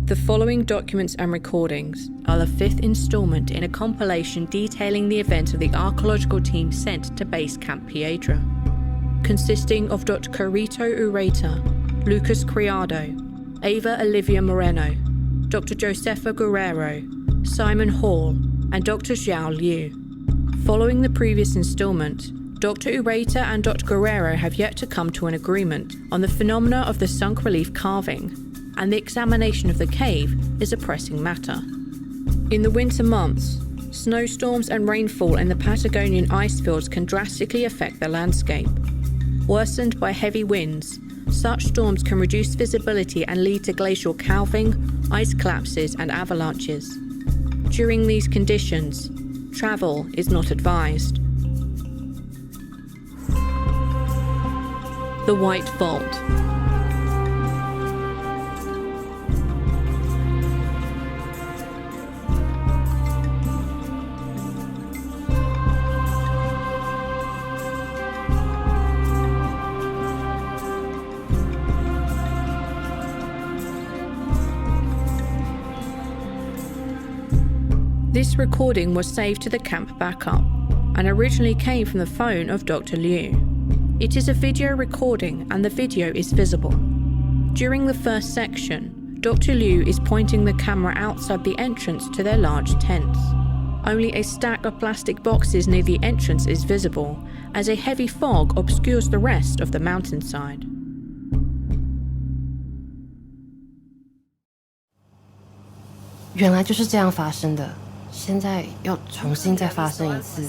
The following documents and recordings are the fifth installment in a compilation detailing the events of the archaeological team sent to Base Camp Piedra, consisting of Dr. Carito Ureta, Lucas Criado, Ava Olivia Moreno, Dr. Josefa Guerrero, Simon Hall, and Dr. Zhou Liu. Following the previous installment, Dr. Ureta and Dr. Guerrero have yet to come to an agreement on the phenomena of the sunk relief carving, and the examination of the cave is a pressing matter. In the winter months, snowstorms and rainfall in the Patagonian ice fields can drastically affect the landscape. Worsened by heavy winds, such storms can reduce visibility and lead to glacial calving, ice collapses, and avalanches. During these conditions, travel is not advised. The White Vault. This recording was saved to the camp backup and originally came from the phone of Dr. Liu. It is a video recording and the video is visible. During the first section, Dr. Liu is pointing the camera outside the entrance to their large tents. Only a stack of plastic boxes near the entrance is visible, as a heavy fog obscures the rest of the mountainside. 原来就是这样发生的。现在要重新再发生一次。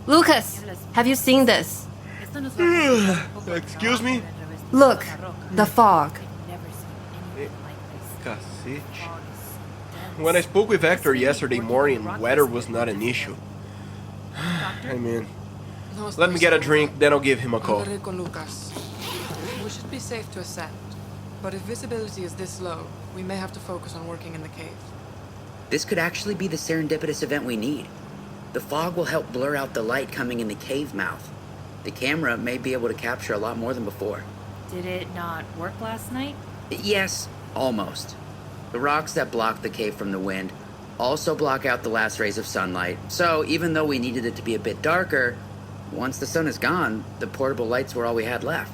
Lucas, have you seen this? Excuse me? Look, the fog. Cacete. When I spoke with Hector yesterday morning, weather was not an issue. I mean, let me get a drink, then I'll give him a call. We should be safe to ascend, but if visibility is this low, we may have to focus on working in the cave. This could actually be the serendipitous event we need. The fog will help blur out the light coming in the cave mouth. The camera may be able to capture a lot more than before. Did it not work last night? Yes, almost. The rocks that block the cave from the wind also block out the last rays of sunlight. So even though we needed it to be a bit darker, once the sun is gone, the portable lights were all we had left.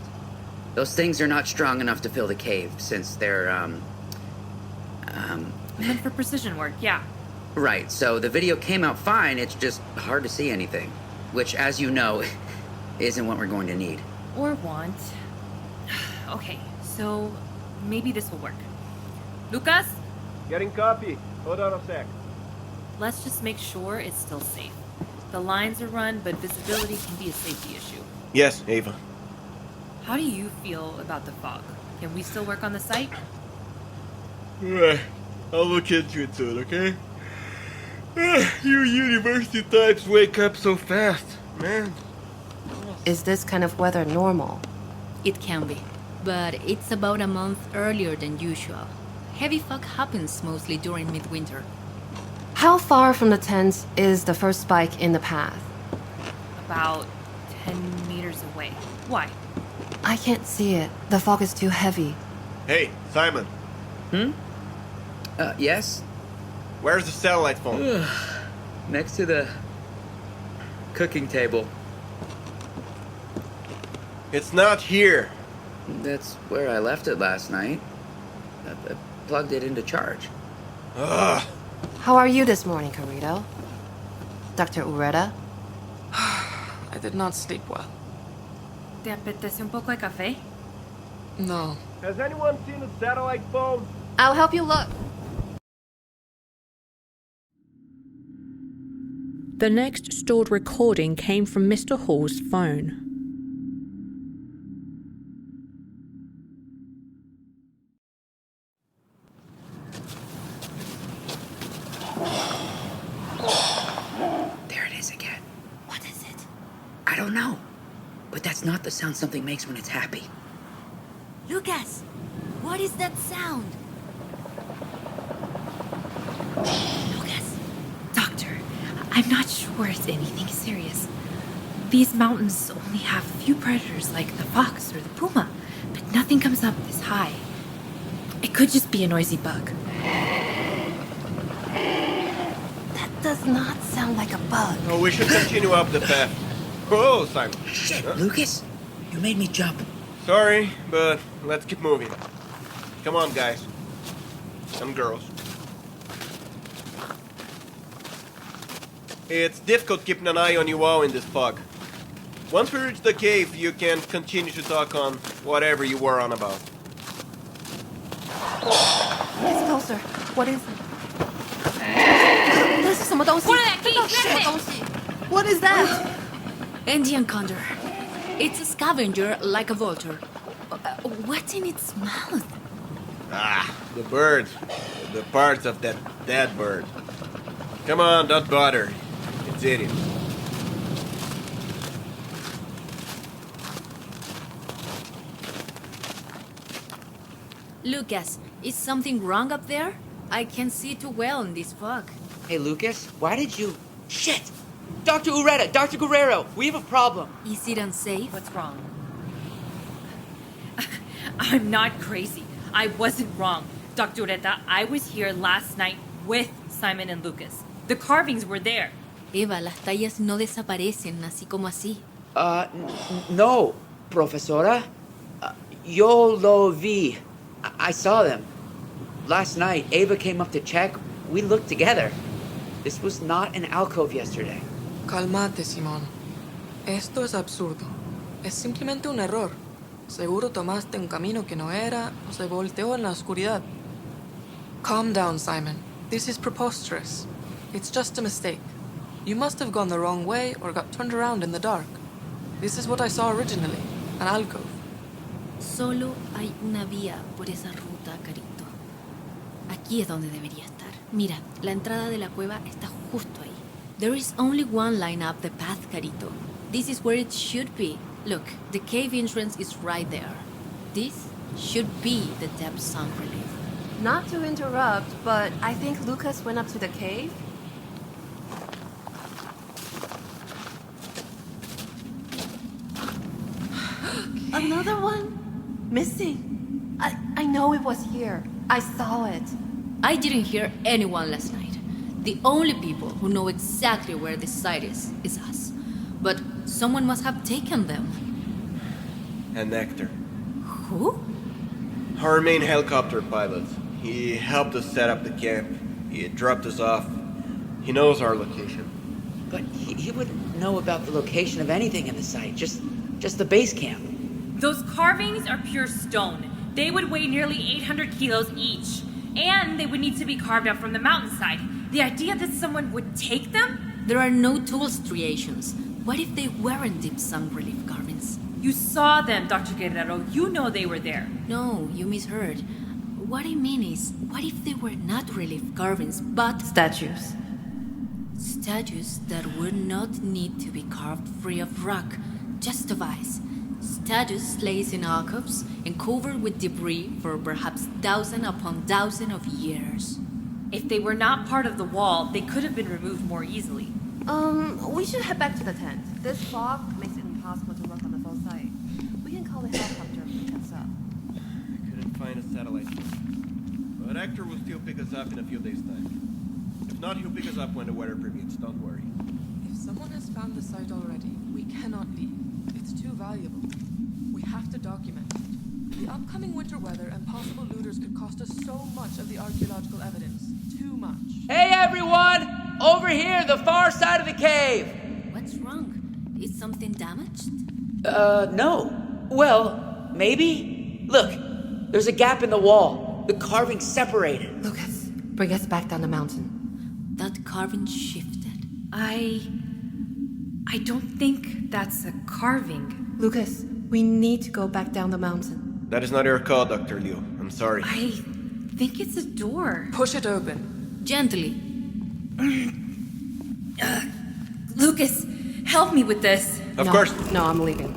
Those things are not strong enough to fill the cave since they're, Meant for precision work, yeah. Right, so the video came out fine, it's just hard to see anything. Which, as you know, isn't what we're going to need. Or want. Okay, so maybe this will work. Lucas? Getting copy. Hold on a sec. Let's just make sure it's still safe. The lines are run, but visibility can be a safety issue. Yes, Ava. How do you feel about the fog? Can we still work on the site? I'll look into it soon, okay? You university types wake up so fast, man. Is this kind of weather normal? It can be, but it's about a month earlier than usual. Heavy fog happens mostly during midwinter. How far from the tents is the first spike in the path? About 10 meters away. Why? I can't see it. The fog is too heavy. Hey, Simon. Yes? Where's the satellite phone? Next to the cooking table. It's not here. That's where I left it last night. I plugged it into charge. Ugh. How are you this morning, Carito? Dr. Ureta? I did not sleep well. ¿Te apetece un poco de café? No. Has anyone seen a satellite phone? I'll help you look. The next stored recording came from Mr. Hall's phone. There it is again. What is it? I don't know. But that's not the sound something makes when it's happy. Lucas, what is that sound? Lucas. Doctor, I'm not sure it's anything serious. These mountains only have few predators like the fox or the puma, but nothing comes up this high. It could just be a noisy bug. does not sound like a bug. Oh, we should continue up the path. Oh, Simon. Shit, Lucas, you made me jump. Sorry, but let's keep moving. Come on, guys. And girls. It's difficult keeping an eye on you all in this fog. Once we reach the cave, you can continue to talk on whatever you were on about. It's closer. What is it? 那是什么东西？这到底是什么东西？ What is that? Indian condor. It's a scavenger like a vulture. What's in its mouth? Ah, the bird. The parts of that dead bird. Come on, don't bother. It's eating. Lucas, is something wrong up there? I can't see too well in this fog. Hey, Lucas, why did you... Shit! Dr. Ureta, Dr. Guerrero, we have a problem. Is it unsafe? What's wrong? I'm not crazy. I wasn't wrong. Dr. Ureta, I was here last night with Simon and Lucas. The carvings were there. Eva, las tallas no desaparecen así como así. No, profesora. Yo lo vi. I saw them. Last night, Eva came up to check. We looked together. This was not an alcove yesterday. Calmate, Simón. Esto es absurdo. Es simplemente un error. Seguro tomaste un camino que no era o se volteó en la oscuridad. Calm down, Simon. This is preposterous. It's just a mistake. You must have gone the wrong way or got turned around in the dark. This is what I saw originally, an alcove. Solo hay una vía por esa ruta, Carito. Aquí es donde debería estar. Mira, la entrada de la cueva está justo ahí. There is only one line up the path, Carito. This is where it should be. Look, the cave entrance is right there. This should be the depth sun relief. Not to interrupt, but I think Lucas went up to the cave. Another one? Missing. I know it was here. I saw it. I didn't hear anyone last night. The only people who know exactly where this site is us. But someone must have taken them. And Nectar. Who? Our main helicopter pilot. He helped us set up the camp. He dropped us off. He knows our location. But he wouldn't know about the location of anything in the site, just the base camp. Those carvings are pure stone. They would weigh nearly 800 kilos each. And they would need to be carved out from the mountainside. The idea that someone would take them? There are no tool striations. What if they weren't deep sun relief carvings? You saw them, Dr. Guerrero. You know they were there. No, you misheard. What I mean is, what if they were not relief carvings, but Statues. statues that would not need to be carved free of rock, just of ice? Statues placed in alcoves and covered with debris for perhaps thousand upon thousand of years. If they were not part of the wall, they could have been removed more easily. We should head back to the tent. This fog makes it impossible to work on the full site. We can call the helicopter and pick us up. I couldn't find a satellite. But Hector will still pick us up in a few days' time. If not, he'll pick us up when the weather permits, don't worry. If someone has found the site already, we cannot leave. It's too valuable. We have to document it. The upcoming winter weather and possible looters could cost us so much of the archaeological evidence. Too much. Hey, everyone! Over here, the far side of the cave! What's wrong? Is something damaged? No. Well, maybe? Look, there's a gap in the wall. The carving's separated. Lucas, bring us back down the mountain. That carving shifted. I don't think that's a carving. Lucas, we need to go back down the mountain. That is not your call, Dr. Liu. I'm sorry. I think it's a door. Push it open. Gently. Lucas, help me with this. Of course. No, I'm leaving.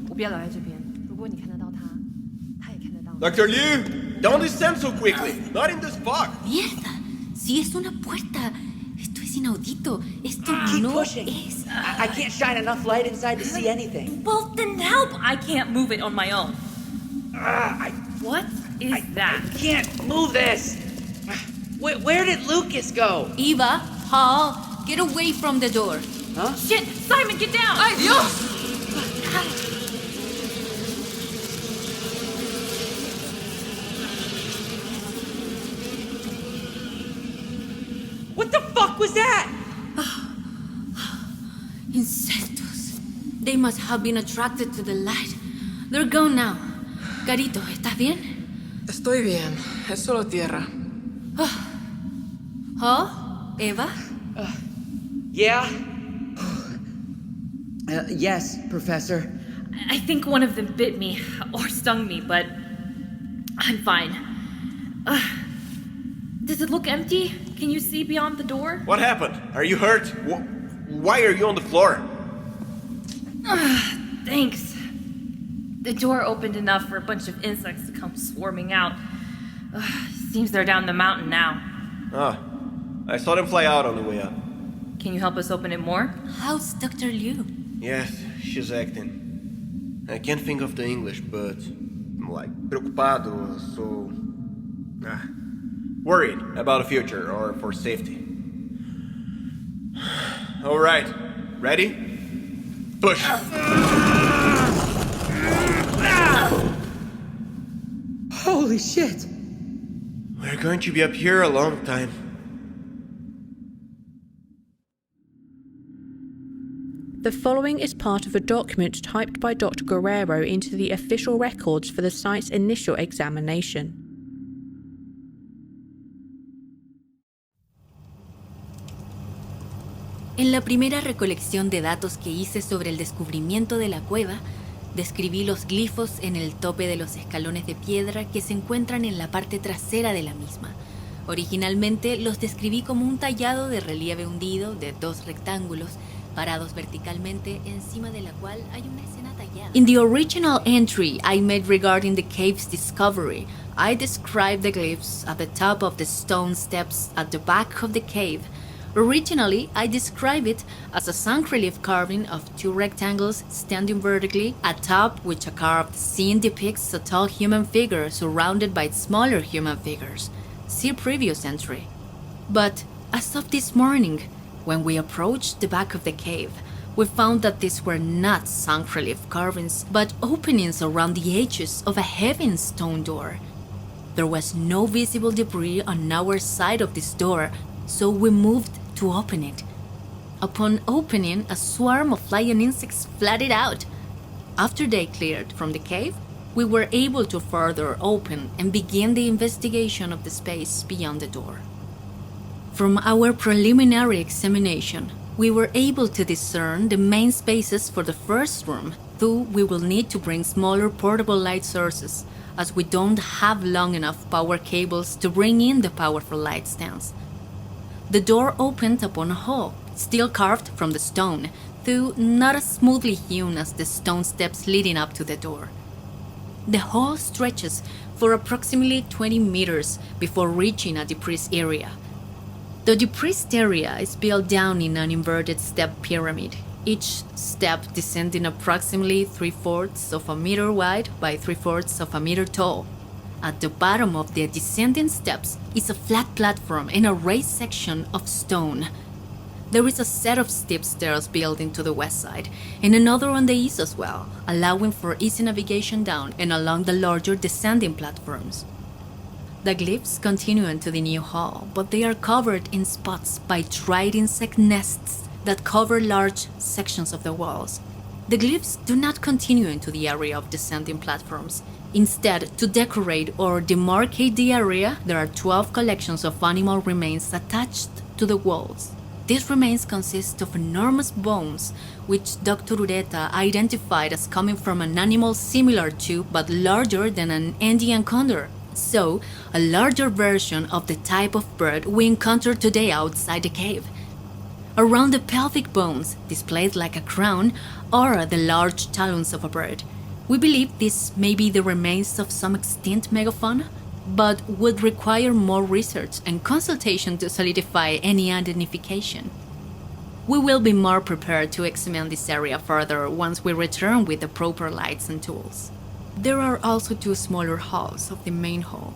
我不要留在这边。如果你看得到他，他也看得到你。 Dr. Liu, don't descend so quickly. Not in this fog. ¡Mierda! Si es una puerta. Esto es inaudito. Esto Keep no pushing. es... I can't shine enough light inside to see anything. Well, then help! I can't move it on my own. What is that? I can't move this. Where did Lucas go? Eva, Paul, get away from the door. Huh? Shit! Simon, get down! ¡Ay, Dios! What the fuck was that? Insectos. They must have been attracted to the light. They're gone now. Carito, ¿estás bien? Estoy bien. Es solo tierra. Oh, Eva? Yeah? Yes, Professor. I think one of them bit me, or stung me, but I'm fine. Does it look empty? Can you see beyond the door? What happened? Are you hurt? Why are you on the floor? Thanks. The door opened enough for a bunch of insects to come swarming out. Seems they're down the mountain now. I saw them fly out on the way up. Can you help us open it more? How's Dr. Liu? Yes, she's acting. I can't think of the English, but I'm like preocupado, so worried about the future or for safety. All right, ready? Push. Holy shit! We're going to be up here a long time. The following is part of a document typed by Dr. Guerrero into the official records for the site's initial examination. En la primera recolección de datos que hice sobre el descubrimiento de la cueva, describí los glifos en el tope de los escalones de piedra que se encuentran en la parte trasera de la misma. Originalmente los describí como un tallado de relieve hundido de 2 rectángulos parados verticalmente encima de la cual hay una escena tallada. In the original entry I made regarding the cave's discovery, I described the glyphs at the top of the stone steps at the back of the cave. Originally, I described it as a sunk relief carving of 2 rectangles standing vertically atop which a carved scene depicts a tall human figure surrounded by smaller human figures. See previous entry. But as of this morning, when we approached the back of the cave, we found that these were not sunk relief carvings, but openings around the edges of a heavy stone door. There was no visible debris on our side of this door, so we moved to open it. Upon opening, a swarm of flying insects flooded out. After they cleared from the cave, we were able to further open and begin the investigation of the space beyond the door. From our preliminary examination, we were able to discern the main spaces for the first room, though we will need to bring smaller portable light sources, as we don't have long enough power cables to bring in the powerful light stands. The door opened upon a hall, still carved from the stone, though not as smoothly hewn as the stone steps leading up to the door. The hall stretches for approximately 20 meters before reaching a depressed area. The depressed area is built down in an inverted step pyramid, each step descending approximately 3/4 of a meter wide by 3/4 of a meter tall. At the bottom of the descending steps is a flat platform and a raised section of stone. There is a set of steep stairs built into the west side, and another on the east as well, allowing for easy navigation down and along the larger descending platforms. The glyphs continue into the new hall, but they are covered in spots by dried insect nests that cover large sections of the walls. The glyphs do not continue into the area of descending platforms. Instead, to decorate or demarcate the area, there are 12 collections of animal remains attached to the walls. These remains consist of enormous bones, which Dr. Ureta identified as coming from an animal similar to, but larger than an Andean condor. So, a larger version of the type of bird we encounter today outside the cave. Around the pelvic bones, displayed like a crown, are the large talons of a bird. We believe this may be the remains of some extinct megafauna, but would require more research and consultation to solidify any identification. We will be more prepared to examine this area further once we return with the proper lights and tools. There are also 2 smaller halls of the main hall,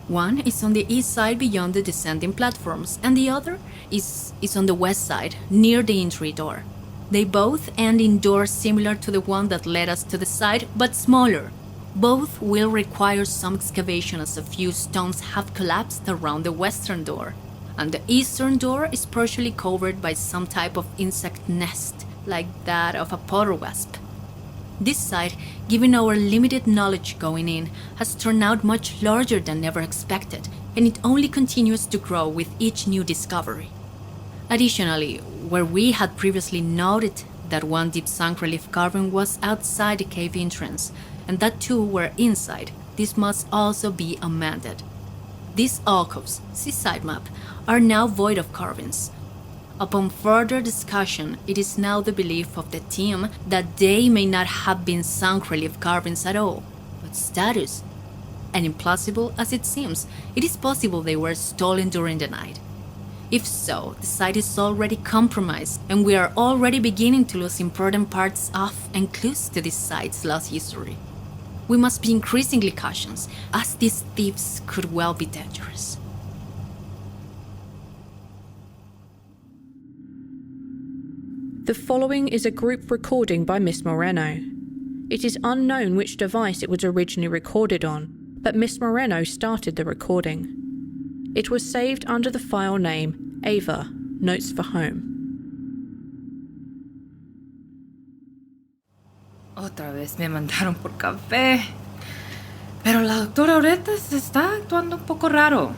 One is on the east side beyond the descending platforms, and the other is on the west side, near the entry door. They both end in doors similar to the one that led us to the side, but smaller. Both will require some excavation as a few stones have collapsed around the western door, and the eastern door is partially covered by some type of insect nest, like that of a potter wasp. This site, given our limited knowledge going in, has turned out much larger than ever expected, and it only continues to grow with each new discovery. Additionally, where we had previously noted that one deep sunk relief carving was outside the cave entrance, and that two were inside, this must also be amended. These alcoves, see side map, are now void of carvings. Upon further discussion, it is now the belief of the team that they may not have been sunk relief carvings at all, but statues. And implausible as it seems, it is possible they were stolen during the night. If so, the site is already compromised, and we are already beginning to lose important parts of and clues to this site's lost history. We must be increasingly cautious, as these thieves could well be dangerous. The following is a group recording by Miss Moreno. It is unknown which device it was originally recorded on, but Miss Moreno started the recording. It was saved under the file name Ava, Notes for Home. Otra vez me mandaron por café. Pero la doctora Ureta se está actuando un poco raro.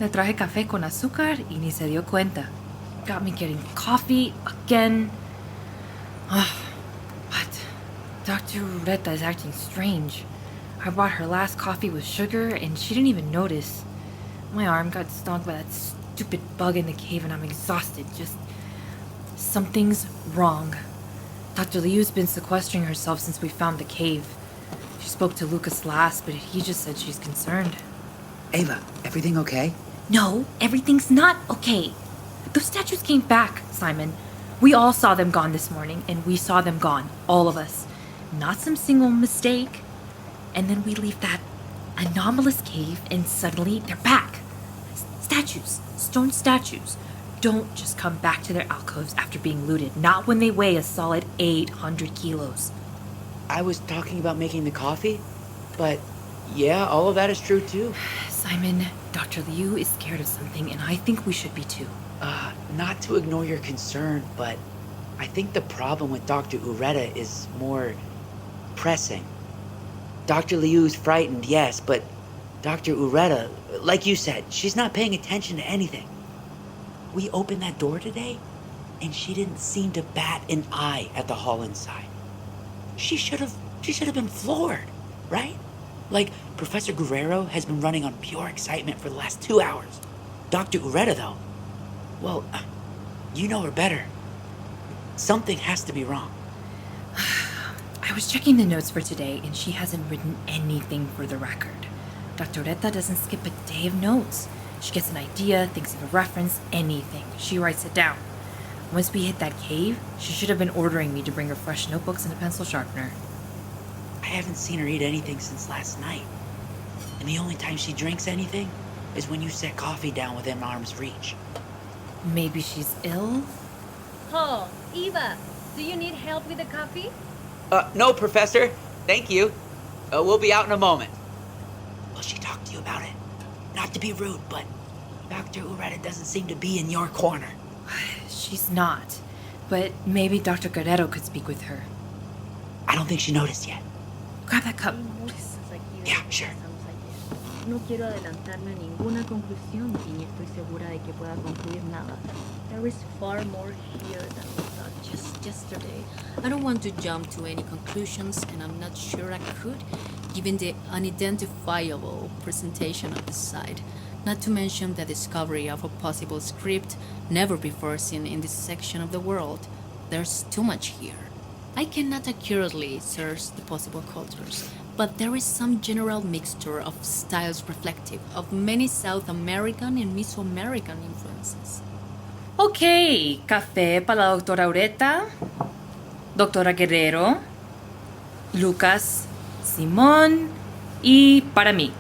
Le traje café con azúcar y ni se dio cuenta. Got me getting coffee again. But Dr. Ureta is acting strange. I bought her last coffee with sugar and she didn't even notice. My arm got stung by that stupid bug in the cave and I'm exhausted. Just something's wrong. Dr. Liu's been sequestering herself since we found the cave. She spoke to Lucas last, but he just said she's concerned. Ava, everything okay? No, everything's not okay. Those statues came back, Simon. We all saw them gone this morning, and we saw them gone, all of us. Not some single mistake. And then we leave that anomalous cave, and suddenly they're back. Statues, stone statues, don't just come back to their alcoves after being looted, not when they weigh a solid 800 kilos. I was talking about making the coffee, but yeah, all of that is true too. Simon, Dr. Liu is scared of something, and I think we should be too. Not to ignore your concern, but I think the problem with Dr. Ureta is more pressing. Dr. Liu's frightened, yes, but Dr. Ureta, like you said, she's not paying attention to anything. We opened that door today, and she didn't seem to bat an eye at the hall inside. She should have been floored, right? Like, Professor Guerrero has been running on pure excitement for the last 2 hours. Dr. Ureta, though, well, you know her better. Something has to be wrong. I was checking the notes for today, and she hasn't written anything for the record. Dr. Ureta doesn't skip a day of notes. She gets an idea, thinks of a reference, anything. She writes it down. Once we hit that cave, she should have been ordering me to bring her fresh notebooks and a pencil sharpener. I haven't seen her eat anything since last night. And the only time she drinks anything is when you set coffee down within arm's reach. Maybe she's ill? Oh, Eva, do you need help with the coffee? No, Professor. Thank you. We'll be out in a moment. Will she talk to you about it? Not to be rude, but Dr. Ureta doesn't seem to be in your corner. She's not. But maybe Dr. Guerrero could speak with her. I don't think she noticed yet. Grab that cup. Yeah, sure. No quiero adelantarme a ninguna conclusión y ni estoy segura de que pueda concluir nada. There is far more here than we thought just yesterday. I don't want to jump to any conclusions, and I'm not sure I could, given the unidentifiable presentation of the site, not to mention the discovery of a possible script never before seen in this section of the world. There's too much here. I cannot accurately search the possible cultures, but there is some general mixture of styles reflective of many South American and Mesoamerican influences. Okay, café para la doctora Ureta, doctora Guerrero, Lucas, Simón y para mí.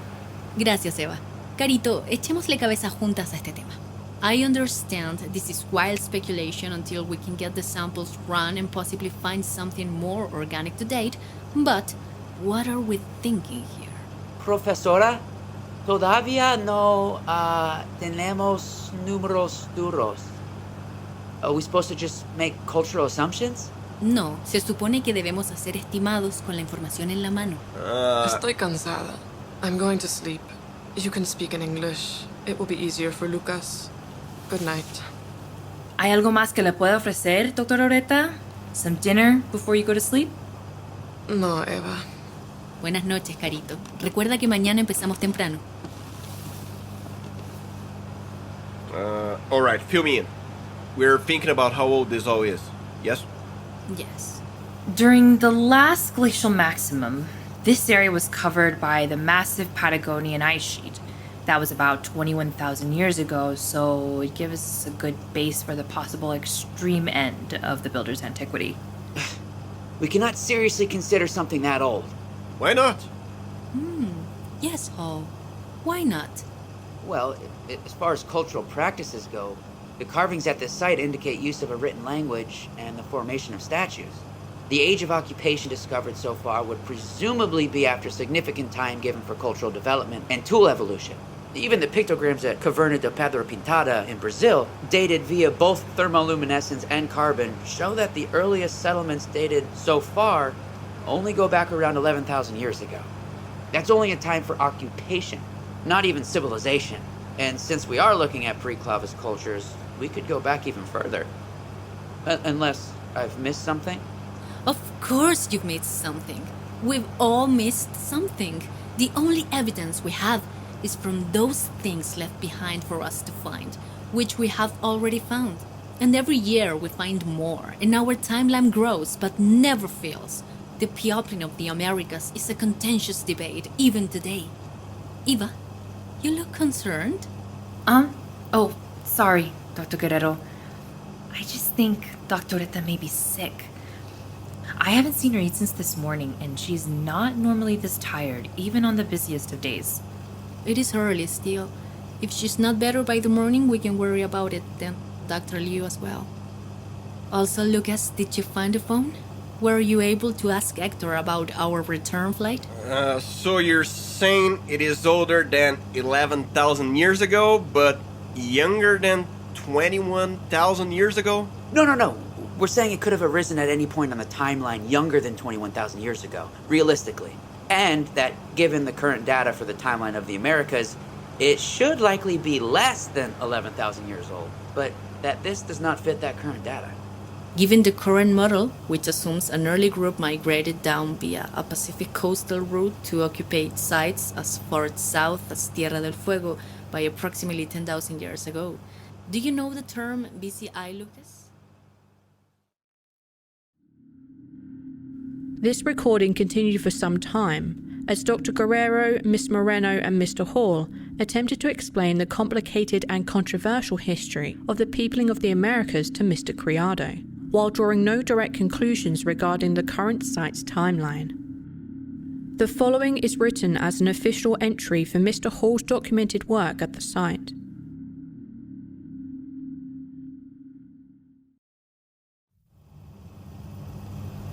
Gracias, Eva. Carito, echémosle cabeza juntas a este tema. I understand this is wild speculation until we can get the samples run and possibly find something more organic to date, but what are we thinking here? Profesora, todavía no tenemos números duros. Are we supposed to just make cultural assumptions? No, se supone que debemos hacer estimados con la información en la mano. Estoy cansada. I'm going to sleep. You can speak in English. It will be easier for Lucas. Good night. ¿Hay algo más que le pueda ofrecer, Dr. Ureta? Some dinner before you go to sleep? No, Eva. Buenas noches, Carito. Recuerda que mañana empezamos temprano. All right, fill me in. We're thinking about how old this all is. Yes? Yes. During the last glacial maximum, this area was covered by the massive Patagonian ice sheet. That was about 21,000 years ago, so it gives us a good base for the possible extreme end of the builder's antiquity. We cannot seriously consider something that old. Why not? Yes, Zhou. Why not? Well, as far as cultural practices go, the carvings at this site indicate use of a written language and the formation of statues. The age of occupation discovered so far would presumably be after significant time given for cultural development and tool evolution. Even the pictograms at Caverna de Pedra Pintada in Brazil, dated via both thermoluminescence and carbon, show that the earliest settlements dated so far only go back around 11,000 years ago. That's only a time for occupation, not even civilization. And since we are looking at pre-Clovis cultures, we could go back even further. Unless I've missed something? Of course you've missed something. We've all missed something. The only evidence we have is from those things left behind for us to find, which we have already found. And every year we find more, and our timeline grows but never fails. The peopling of the Americas is a contentious debate even today. Eva, you look concerned. Oh, sorry, Dr. Guerrero. I just think Dr. Ureta may be sick. I haven't seen her eat since this morning, and she's not normally this tired, even on the busiest of days. It is early still. If she's not better by the morning, we can worry about it then. Dr. Liu as well. Also, Lucas, did you find the phone? Were you able to ask Hector about our return flight? So you're saying it is older than 11,000 years ago, but younger than 21,000 years ago? No. We're saying it could have arisen at any point on the timeline younger than 21,000 years ago, realistically. And that, given the current data for the timeline of the Americas, it should likely be less than 11,000 years old, but that this does not fit that current data. Given the current model, which assumes an early group migrated down via a Pacific coastal route to occupy sites as far south as Tierra del Fuego by approximately 10,000 years ago, do you know the term BCI, Lucas? This recording continued for some time, as Dr. Guerrero, Miss Moreno and Mr. Hall attempted to explain the complicated and controversial history of the peopling of the Americas to Mr. Criado, while drawing no direct conclusions regarding the current site's timeline. The following is written as an official entry for Mr. Hall's documented work at the site.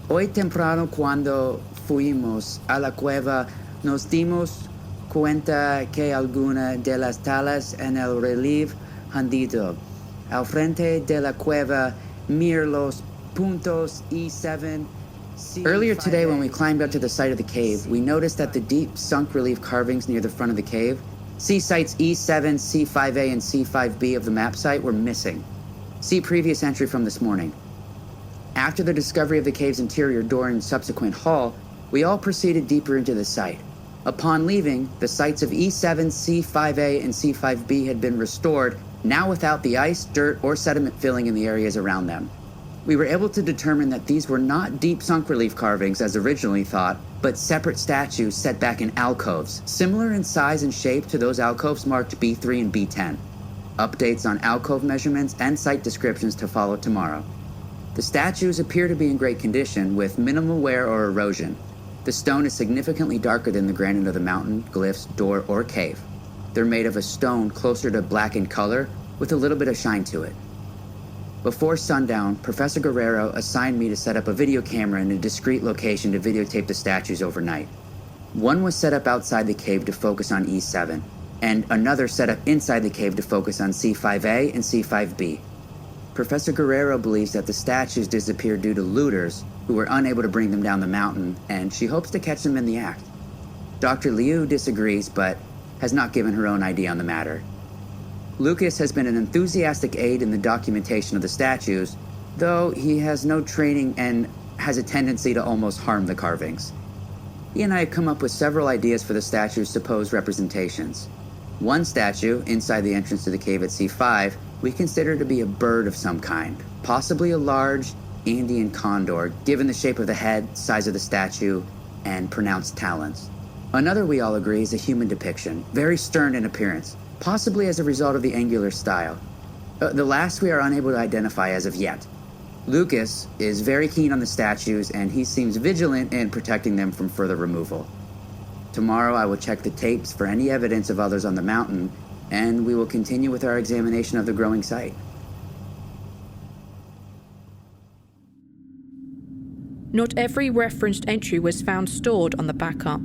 Hoy temprano cuando fuimos a la cueva nos dimos cuenta que alguna de las talas en el relieve hundido al frente de la cueva mir los puntos E7. Earlier today when we climbed up to the site of the cave, we noticed that the deep sunk relief carvings near the front of the cave, see sites E7, C5A, and C5B of the map site were missing. See previous entry from this morning. After the discovery of the cave's interior door and subsequent haul, we all proceeded deeper into the site. Upon leaving, the sites of E7, C5A, and C5B had been restored, now without the ice, dirt, or sediment filling in the areas around them. We were able to determine that these were not deep sunk relief carvings as originally thought, but separate statues set back in alcoves, similar in size and shape to those alcoves marked B3 and B10. Updates on alcove measurements and site descriptions to follow tomorrow. The statues appear to be in great condition, with minimal wear or erosion. The stone is significantly darker than the granite of the mountain, glyphs, door, or cave. they're made of a stone closer to black in color with a little bit of shine to it. Before sundown, Professor Guerrero assigned me to set up a video camera in a discreet location to videotape the statues overnight. One was set up outside the cave to focus on E7, and another set up inside the cave to focus on C5A and C5B. Professor Guerrero believes that the statues disappeared due to looters who were unable to bring them down the mountain, and she hopes to catch them in the act. Dr. Liu disagrees, but has not given her own idea on the matter. Lucas has been an enthusiastic aide in the documentation of the statues, though he has no training and has a tendency to almost harm the carvings. He and I have come up with several ideas for the statue's supposed representations. One statue, inside the entrance to the cave at C5, we consider to be a bird of some kind, possibly a large Andean condor, given the shape of the head, size of the statue, and pronounced talons. Another we all agree is a human depiction, very stern in appearance, possibly as a result of the angular style. The last we are unable to identify as of yet. Lucas is very keen on the statues, and he seems vigilant in protecting them from further removal. Tomorrow I will check the tapes for any evidence of others on the mountain, and we will continue with our examination of the growing site. Not every referenced entry was found stored on the backup.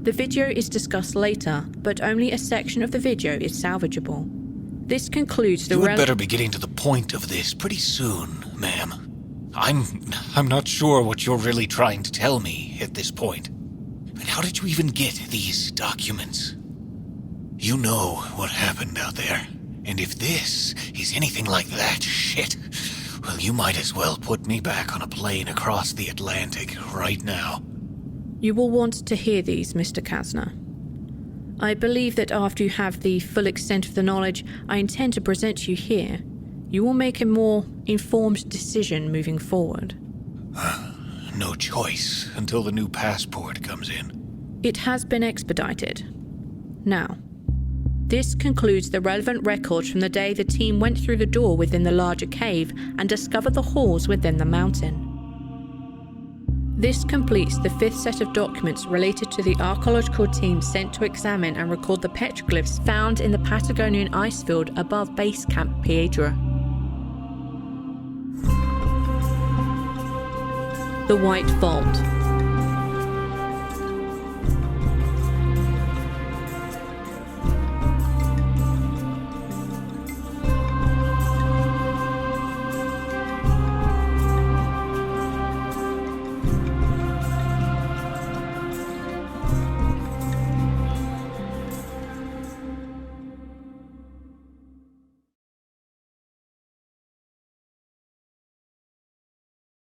The video is discussed later, but only a section of the video is salvageable. This concludes the You would better be getting to the point of this pretty soon, ma'am. I'm not sure what you're really trying to tell me at this point. And how did you even get these documents? You know what happened out there. And if this is anything like that shit, well, you might as well put me back on a plane across the Atlantic right now. You will want to hear these, Mr. Kasner. I believe that after you have the full extent of the knowledge I intend to present to you here, you will make a more informed decision moving forward. No choice until the new passport comes in. It has been expedited. Now, this concludes the relevant records from the day the team went through the door within the larger cave and discovered the halls within the mountain. This completes the fifth set of documents related to the archaeological team sent to examine and record the petroglyphs found in the Patagonian icefield above Base Camp Piedra. The White Vault.